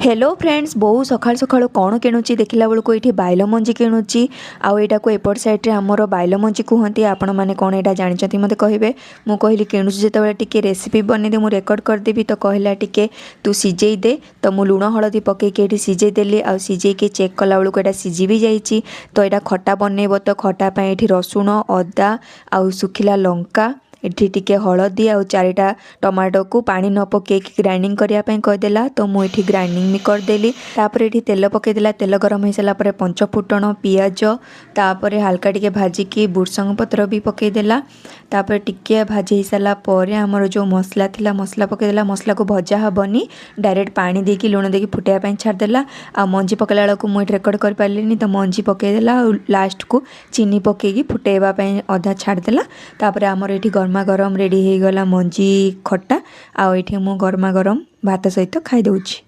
Hello friends बहु सकाल सकाल कौन किणुची देखला बेलू ये बाइल मंजी किणुची आईटा को एपट सैड्रे आमर बाइल मंजी कहते आपण मैंने कौन यहाँ जानते मत कहे मुझे कहली किणुची जो टे रेसिपी बनईदे मुझे रेकर्ड करदेवी तो कहला टे तू सिझे दे तो मुझे लुण हलदी पकईकि ये सिझेदेली आ सिझेकी चेक कला बेलू यहाँ सिझी भी जाइए तो यहाँ खटा बनइब तो खटापाई ये रसुण अदा आ सुखिला लंका एठी टिके हलदी आ चारिटा टमाटो को पानी न पकेक ग्राइंडिंग करने कहीदेला तो मुझे ग्राइंडिंग भी करदेली तापर ये तेल पकईदेला तेल गरम हो सारा पंचफुटण पियाज तापर हाल्का टिके भाजिकी भुर्संग पत्र भी पकईदेला तापर टिके भाजी हो सारापर आमर जो मसला थिला मसला पकईदेला मसला को भजा हेनी डायरेक्ट पानी देकी लुण देकी फुटाइवाई छाड़देला आ मंजी पकड़ा बेलू मुझे रेकर्ड कर पारे तो मंजी पकईदेला लास्ट को चीनी पकईकी फुटाइवाई अधा छाड़देला तापर आमर ये गरमा गरम रेडी हो गला मंजी खट्टा आउ ये मु गरमा गरम भात सहित खाई दउछि।